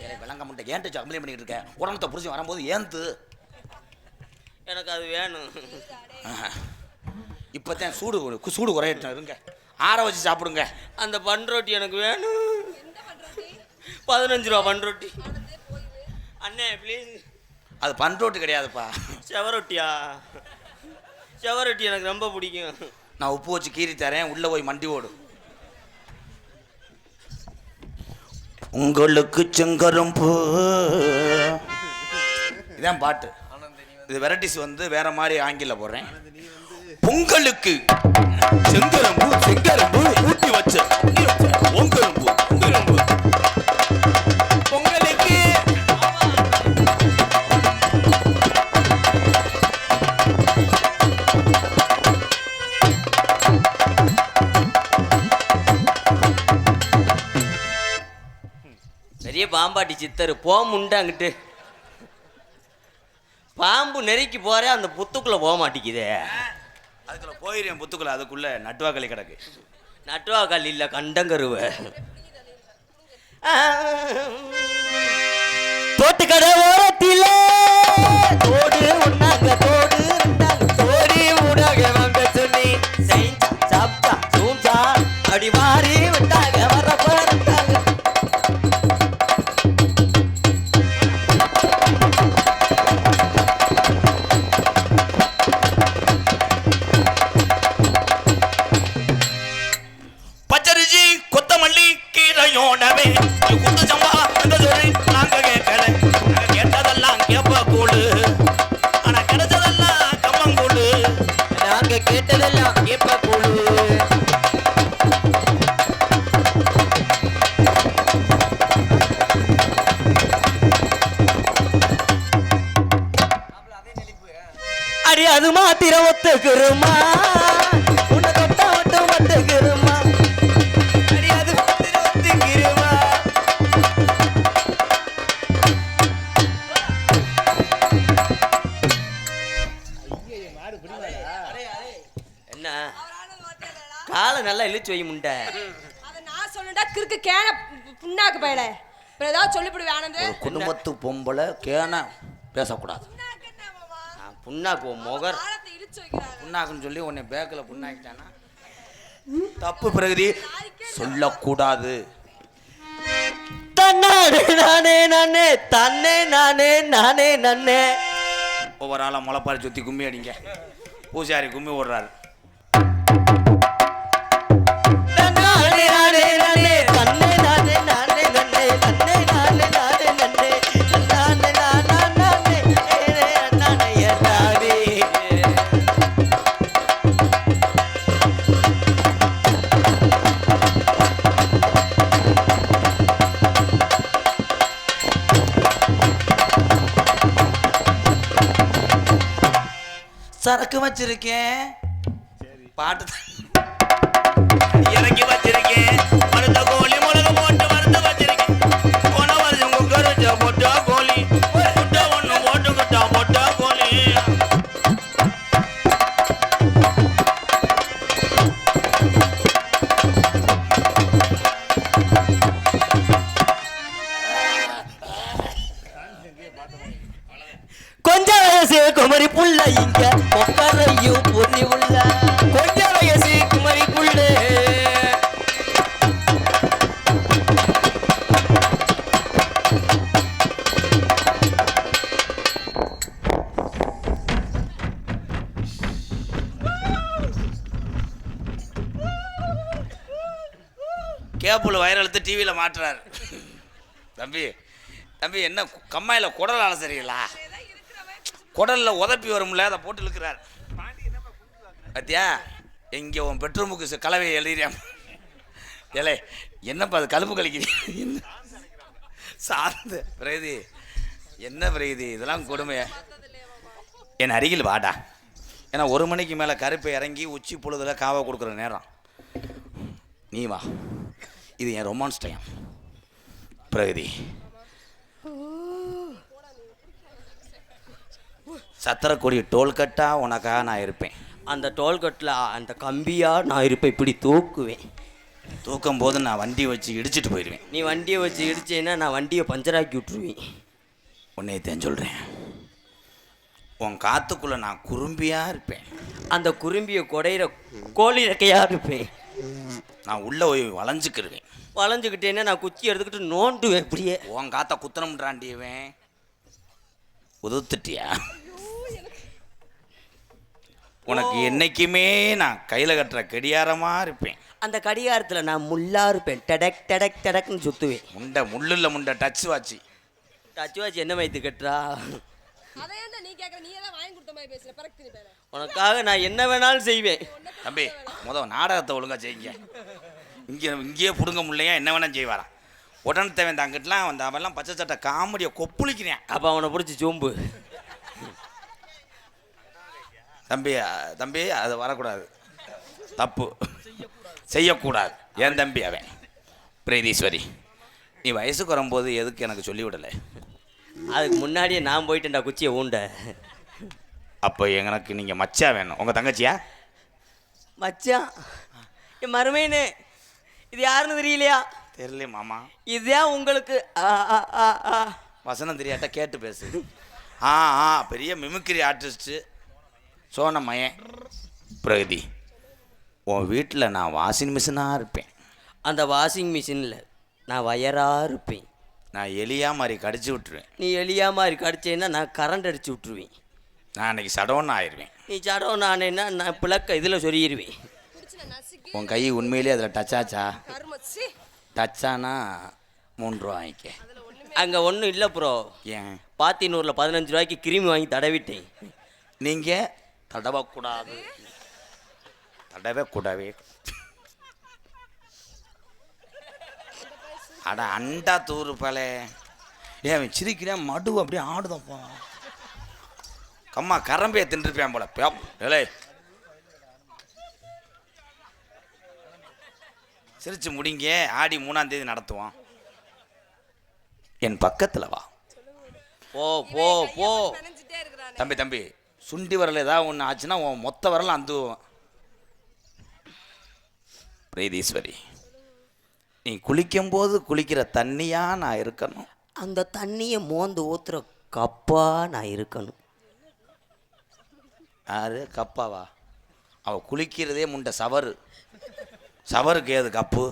எனக்கு விளங்க முட்டை ஏன்ட்டு கம்ப்ளைண்ட் பண்ணிட்டு இருக்கேன். உடம்பத்தை புரிஞ்சு வரும்போது ஏந்து எனக்கு அது வேணும். இப்போத்தான் சூடு குறையிட்டு இருங்க. ஆற வச்சு சாப்பிடுங்க. அந்த பன் ரொட்டி எனக்கு வேணும். 15 ரூபா பன் ரொட்டி. அண்ணே ப்ளீஸ். அது பண்ரோட்டு கிடையாதுப்பா, செவரொட்டியா? செவரொட்டி எனக்கு ரொம்ப பிடிக்கும். நான் உப்பு வச்சு கீறி தரேன், உள்ளே போய் மண்டி ஓடு. உங்களுக்கு செங்கரும்பு இதான் பாட்டு. இது வெரைட்டிஸ் வந்து வேற மாதிரி ஆங்கில போடுறேன். பொங்கலுக்கு செங்கரும்பு செங்கரும்பு ஊட்டி வச்ச பொங்கரும்பு பொங்கரும்பு பொங்கலுக்கு. பெரிய பாம்பாட்டி சித்தர் போமுண்டு அங்கிட்டு. பாம்பு நெருக்கி போறே அந்த புத்துக்குள்ள போக மாட்டேங்குதே. அதுக்குள்ள போயிருவேன் புத்துக்குள்ள. அதுக்குள்ள நட்டுவாக்களி கிடக்கு. நட்டுவாக்கால் இல்ல கண்டங்கருவ. தோட்டுக்கடை ஓரத்தில தோடு உண்ணாங்க தோடு தோடி ஊடாக வாங்க சொல்லி சாப்பிட்டா சூம்சா அடி மாறி விட்டாங்க வரப்ப பச்சரிசி கொத்தமல்லி கீரையோடவே குத்து சம்பா அந்த சொல்லி நாங்க கேட்கல. நாங்க கேட்டதெல்லாம் கேப்ப கூடு, ஆனா கிடைச்சதெல்லாம் கம்மங்கூடு. நாங்க கேட்டதெல்லாம் கேப்ப கூடு. அடி அது மாத்திரம் ஒத்துக்குருமா உன்னை தொட்டா மட்டும் ஒத்துக்குருமா. அடி அது மாத்திரம் ஒத்துக்குருமா. என்ன காலை நல்லா இழுச்சு வை முண்டை. அதை நான் சொல்லுண்டா கிறுக்கு கேன புண்ணாக்கு பயல. இப்போ ஏதாவது சொல்லிவிடுவேன் ஆனந்து. ஒரு குடும்பத்து பொம்பளை கேன பேசக்கூடாது. புண்ணாக்கு முகர் புண்ணாக்குன்னு சொல்லி உன்னை பேக்கில் புண்ணாக்கிட்டானா தப்பு. பிரகதி சொல்லக்கூடாது. தன்னானே நானே நானே தன்னே நானே நானே நன்னே. ஒவ்வொரு ஆளாக முளைப்பாரி சுற்றி கும்மி அடிங்க. பூசாரி கும்மி ஓடுறாரு. தன்னானே நானே நானே தன்னே நானே நானே நன்னே தன்னே நானே நானே நன்னே தன்னானே நானே நானே நானே நானே. சரக்கு வச்சிருக்கேன் பாட்டு இறக்கி வச்சிருக்கேன். மருந்த கோழி மிளகு போட்டு மருந்து வச்சிருக்கேன். போன வருஷம் குக்கர் வச்சா போட்டா கோழி முட்டை ஒன்று போட்டுக்கிட்டா போட்டா கோழி. கொஞ்ச வயசு குமரி புள்ள இங்க ஒக்கரையும் பொறி உள்ள. கொஞ்ச வயசு குமரி புள்ள கேபிள் வயர் எடுத்து டிவியில் மாட்டுறாரு. தம்பி தம்பி என்ன கம்மாயில் குடல் அலசறீங்களா? குடலில் உதப்பி வரும்ல, அதை போட்டு இழுக்கிறார். பார்த்தியா எங்கே உன் பெட்ரூமுக்கு கலவையை எழுதிறியாம் ஏலே என்னப்பா அது கழுப்பு கழிக்கிறீங்க சார்ந்த பிரகதி என்ன பிரகதி இதெல்லாம் கொடுமை என் அருகில் வாடா ஏன்னா 1 மணிக்கு மேலே கருப்பை இறங்கி உச்சி பொழுதுல காவா கொடுக்குற நேரம் நீ வா இது என் ரொமான்ஸ் டைம் பிரகதி சத்திரக்குடி டோல்கட்டா உனக்காக நான் இருப்பேன் அந்த டோல்கட்டில் அந்த கம்பியாக நான் இருப்பேன், இப்படி தூக்குவேன். தூக்கும் போது நான் வண்டி வச்சு இடிச்சிட்டு போயிடுவேன். நீ வண்டியை வச்சு இடிச்சேன்னா நான் வண்டியை பஞ்சராக்கி விட்டுருவேன். உன்னையத்தான் சொல்கிறேன், உன் காத்துக்குள்ளே நான் குறும்பியாக இருப்பேன். அந்த குறும்பியை கொடையிற கோழி ரெக்கையாக இருப்பேன். நான் உள்ளே போய் வளைஞ்சிக்கிருவேன். வளைஞ்சுக்கிட்டேன்னா நான் குச்சி எடுத்துக்கிட்டு நோண்டுவேன். இப்படியே உன் காற்றை குத்தனம்ன்றாண்டியவன் உதுத்துட்டியா? உனக்கு என்னைக்குமே நான் கையில் கட்டுற கடியாரமாக இருப்பேன். அந்த கடிகாரத்தில் நான் முள்ளா இருப்பேன். டடக் டடக் டடக்னு சுற்றுவேன். முள்ளில் முண்டை டச் வாட்சி. டச் வாட்சி என்ன மைத்து கட்டுறா? உனக்காக நான் என்ன வேணாலும் செய்வேன். தம்பி முதல் நாடகத்தை ஒழுங்காக செய்யுங்க. இங்கேயே பிடுங்க முடியலையா என்ன வேணாலும் செய்வாரான். உடனே தேவன் அங்கிட்டலாம் வந்து அவெல்லாம் பச்சை சட்டை காமெடியை கொப்புளிக்கிறேன். அப்போ அவனை பிடிச்சி சோம்பு. தம்பி தம்பி அது வரக்கூடாது, தப்பு செய்யக்கூடாது. ஏன் தம்பி அவன் பிரீதீஸ்வரி, நீ வயசுக்கு வரும்போது எதுக்கு எனக்கு சொல்லிவிடலை? அதுக்கு முன்னாடியே நான் போயிட்டேன்டா குச்சியை ஊண்ட. அப்போ எனக்கு நீங்கள் மச்சா வேணும். உங்கள் தங்கச்சியா? மச்சான் என் மருமைனு. இது யாருன்னு தெரியலையா? தெரியல மாமா. இதுதான் உங்களுக்கு வசனம் தெரியாட்ட கேட்டு பேசு. பெரிய மிமிக்ரி ஆர்டிஸ்ட்டு சோனமயன். பிரகதி, உன் வீட்டில் நான் வாஷிங் மிஷினாக இருப்பேன். அந்த வாஷிங் மிஷினில் நான் வயராக இருப்பேன். நான் எலியா மாதிரி கடிச்சு விட்டுருவேன். நீ எலியா மாதிரி கடிச்சேன்னா நான் கரண்ட் அடிச்சு விட்டுருவேன். நான் அன்றைக்கி சடோன்னு ஆயிடுவேன். நீ சடோன்னு ஆனேன்னா நான் பிளக்க இதில் சொருகிடுவேன். உன் கை உண்மையிலே அதில் டச் ஆச்சா? டச்சானா 3 ரூபா வாங்கிக்க. அங்கே ஒன்றும் இல்லை ப்ரோ. ஏன்? பாத்தினூரில் 15 ரூபாய்க்கு கிருமி வாங்கி தடவிட்டேன். நீங்கள் தடவக்கூடாது. தடவே கூடவே. அட அண்டா தூரு பலே. ஏன் சிரிக்கிறேன்? மடு அப்படியே ஆடுதப்பா. கம்மா கரம்பையை தின்றுப்பேன் போல. ஏலே சிரிச்சு முடிங்க. ஆடி 3ஆம் தேதி நடத்துவோம். என் பக்கத்தில் வா. போ போ போ. தம்பி தம்பி, சுண்டி வரல ஏதாவது ஒன்று ஆச்சுன்னா உன் மொத்த வரலாம் அந்துவோம். பிரீதீஸ்வரி, நீ குளிக்கும்போது குளிக்கிற தண்ணியா நான் இருக்கணும். அந்த தண்ணியை மோந்து ஊத்துற கப்பா நான் இருக்கணும். யாரு கப்பாவா? அவள் குளிக்கிறதே முண்டை சவரு. சவருக்கு ஏது கப்பு?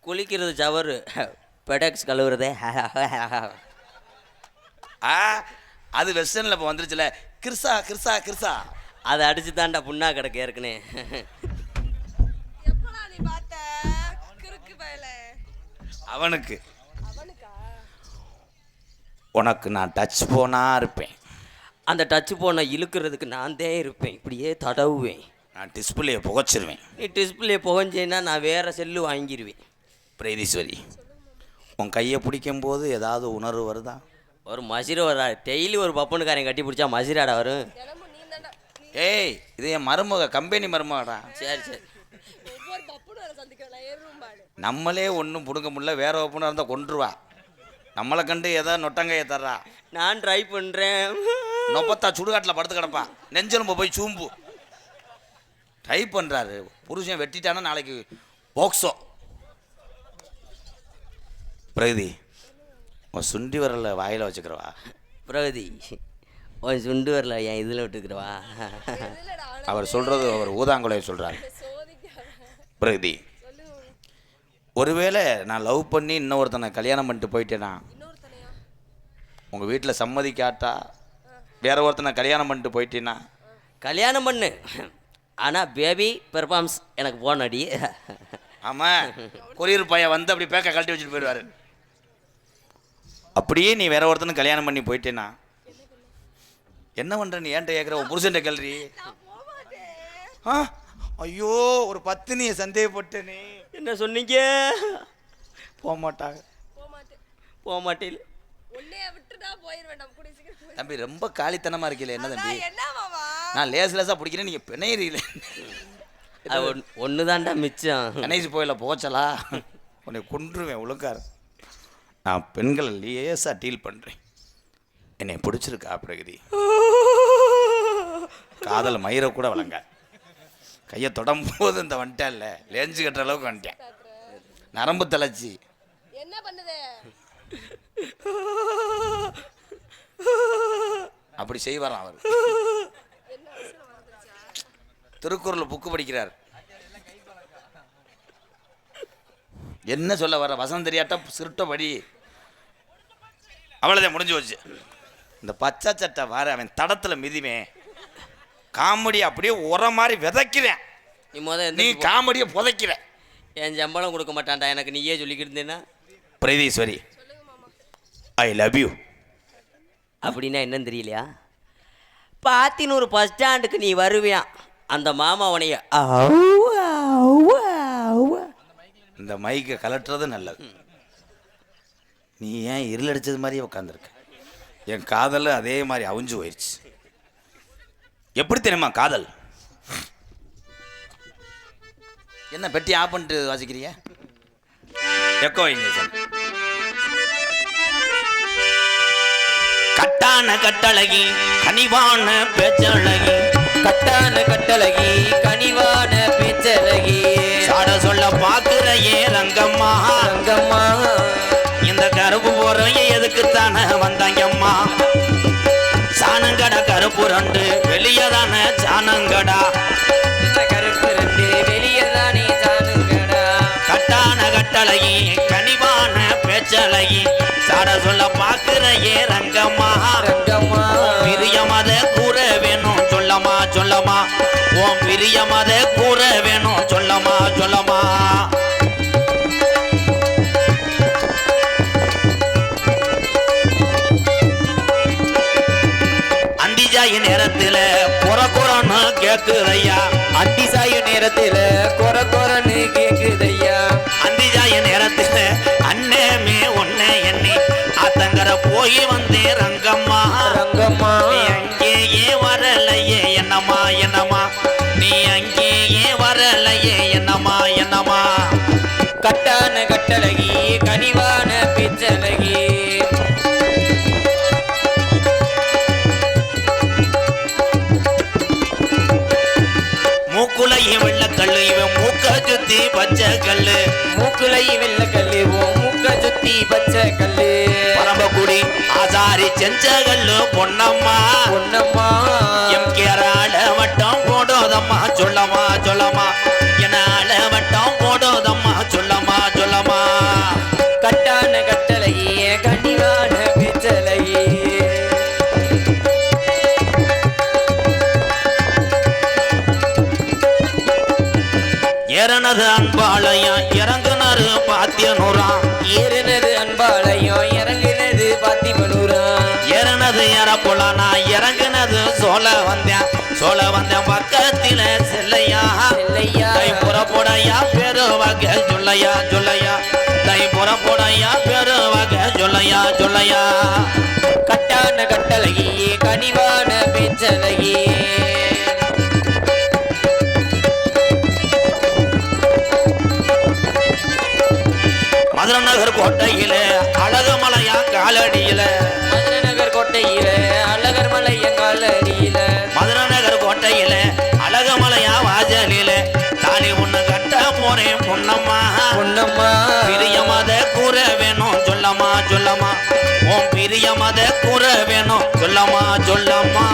குளிக்கிறது சவரு, பெடக்ஸ் கழுவுறதே. அது வெஸ்டர்னில் இப்போ வந்துருச்சுல. கிர்சா கிர்சா கிர்சா. அதை அடிச்சு தாண்டா புண்ணா கிடக்கு ஏற்கனவே. அவனுக்கு உனக்கு நான் டச் போனா இருப்பேன். அந்த டச் போனை இழுக்கிறதுக்கு நான் தான் இருப்பேன். இப்படியே தடவுவேன். நான் டிஸ்பிளேயை புகைச்சிருவேன். நீ டிஸ்பிளே புகஞ்சேன்னா நான் வேறு செல்லு வாங்கிடுவேன். பிரீதீஸ்வரி, உன் கையை பிடிக்கும்போது ஏதாவது உணர்வு வருதா? ஒரு மசிர வரா. டெய்லி ஒரு பப்பனுக்காரன் கட்டி பிடிச்சா மசிராடா வரும். ஏய், இது என் மருமக, கம்பெனி மருமகடா. சரி சரி. நம்மளே ஒன்றும் பிடுங்க முடியல, வேற ஒப்பனாக இருந்தால் கொண்டுருவா. நம்மளை கண்டு ஏதாவது நொட்டங்கையை தர்றா. நான் ட்ரை பண்ணுறேன். நொப்பத்தா சுடுகாட்டில் படுத்து கிடப்பா. நெஞ்செலும்பு போய் சூம்பு. ட்ரை பண்ணுறாரு. புருஷன் வெட்டிட்டானா நாளைக்கு போக்சோ. பிரகதி, உன் சுண்டி வரல வாயில் வச்சுக்கிறவா. பிரகதி, உன் சுண்டு வரல என் இதில் விட்டுக்கிறவா. அவர் சொல்கிறது அவர் ஊதாங்குலையை சொல்கிறாரு. பிரகதி, ஒருவேளை நான் லவ் பண்ணி இன்னொருத்தனை கல்யாணம் பண்ணிட்டு போயிட்டேனா, உங்கள் வீட்டில் சம்மதிக்காட்டா வேற ஒருத்தனை கல்யாணம் பண்ணிட்டு போயிட்டேனா? கல்யாணம் பண்ணு, ஆனால் பேபி பெர்ஃபார்ம்ஸ் எனக்கு போனடி. ஆமாம், கொரியர் பையன் வந்து அப்படி பேக்க கழட்டி வச்சுட்டு போயிடுவார். அப்படியே நீ வேற ஒருத்தனை கல்யாணம் பண்ணி போயிட்டேனா என்ன பண்ணுற? நீ ஏன்ட்ட கேட்குற? உன் புருஷன்ட்ட கேள்றி. ஐயோ ஒரு பத்தினியை சந்தேகப்பட்டனே. என்ன சொன்னீங்க? போக மாட்டாங்க. போக மாட்டேன். தம்பி ரொம்ப காலித்தனமா இருக்கல. என்ன தம்பி? என்ன மாமா? நான் லேசா பிடிக்கிறேன், நீங்க பிணையிறீங்களே. ஒண்ணுதான்டா மிச்சம். கணேஷ் போயில போச்சலா உன்னை கொன்றுவேன் ஒழுங்காரு. நான் பெண்களை லேசா டீல் பண்றேன். என்னை பிடிச்சிருக்கா பிரகதி? காதல் மயிர கூட வழங்க கையை தொடம்போது இந்த வந்துட்டேன் இல்லை லேஞ்சு கட்டுற அளவுக்கு வந்துட்டேன். நரம்பு தலைச்சி என்ன பண்ணுது? அப்படி செய்வாராம் அவர். திருக்குறள் புக்கு படிக்கிறார். என்ன சொல்ல வர வசனம் தெரியாட்டா சிறுட்ட படி. அவ்வளோதான் முடிஞ்சு போச்சு. இந்த பச்சை சட்டை வார அவன் தடத்தில் மிதிவேன். காமெடி அப்படியே உர மாதிரி விதைக்கிறேன். நீ காமெடியை புதைக்கிற. என் சம்பளம் கொடுக்க மாட்டான்டா எனக்கு, நீயே சொல்லிக்கிட்டு இருந்தேன்னா. பிரதீஸ்வரி ஐ லவ் யூ அப்படின்னா என்னன்னு தெரியலையா? பாத்தினூர் பஸ் ஸ்டாண்டுக்கு நீ வருவியான், அந்த மாமா உனைய இந்த மைக்கை கலட்டுறது நல்லது. நீ ஏன் இருள் அடிச்சது மாதிரியே உட்காந்துருக்க? என் காதல் அதே மாதிரி அவிஞ்சு போயிடுச்சு. எப்படி தெரியுமா காதல்? என்ன பெட்டி ஆஃப் பண்ணிட்டு வாசிக்கிறிய? எக்கோ இங்கிலீஷன். கட்டான கட்டழகி கனிவான பேச்சழகி, கட்டான கட்டழகி கனிவான பேச்சழகி, சாட சொல்ல பாக்குறையே ரங்கம்மா. ரங்கம்மா இந்த கருப்பு போறைய எதுக்குத்தானே வந்தாங்கம்மா? சாணங்கடா கருப்பு ரெண்டு வெளியதான சாணங்கடா, கருப்பு ரெண்டு வெளியதானே சாணுங்கடா. கட்டான கட்டழகி கனிவான பேச்சழகி, சாட சொல்ல பாக்குறையே ரங்கம்மா. ரங்கம்மா பிரியமத கூற வேணும் சொல்லமா சொல்லமா, உன் பிரியமத கூற வேணும் சொல்லமா சொல்லமா. அந்திஜாயி நேரத்துல குறன்னு கேக்குதையா, அந்திசாயு நேரத்துல கொரன்னு கேக்குதையா. அந்திஜாயி நேரத்துல அண்ணமே ஒன்ன எண்ணி ஆத்தங்கர போய் வந்தே ரங்கம்மா. ரங்கம்மா நீ அங்கேயே வரலையே என்னம்மா என்னம்மா, நீ அங்கேயே வரலையே என்னம்மா என்னம்மா. கட்டான கட்டழகி கனிவான பேச்சழகி, மூக்குலையும் வெள்ளக்கல்லு இவன் மூக்க சுத்தி பச்சை கல்லு, மூக்குலை வெள்ள கல்லு ஓ மூக்க சுத்தி பச்சை கல்லு. பரம்பக்குடி ஆசாரி செஞ்ச கல்லு பொன்னம்மா. பொன்னம்மா எம் கேராள வட்டம் போடுதம்மா சொல்லமா சொல்லமா, என்னால வட்டம் போடுதம்மா சொல்லமா சொல்லமா. கட்டான கட்டழகி கனிவான பேச்சழகி, ஏறனது அன்பாளையம் இறங்குனாரு பாத்தியனூரான், ஏறினது அன்பாளையம் இறங்கினது பாத்திமனூரா. ஏறனது இறப்புலனா இறங்குனது சோழ வந்தேன் பக்கத்தில செல்லையா. செல்லையா தை புறப்படையா பேரு வகை சொல்லையா சொல்லையா, தை புறப்படையா பேரு வகை சொல்லையா சொல்லையா. கட்டான கட்டழகி கனிவான பேச்சழகி, மதுரை நகர் கோட்டையில அழகுமலையா காலடியில, மதுரை நகர் கோட்டையில அழகர் மலைய காலடியில, மதுரை நகர் கோட்டையில அழகுமலையா வாசலில, தாலி ஒண்ணு கட்ட போறேன் பொன்னம்மா. பொன்னம்மா பிரியமத கூற வேணும் சொல்லமா சொல்லமா, உன் பிரியமத கூற வேணும் சொல்லமா சொல்லமா.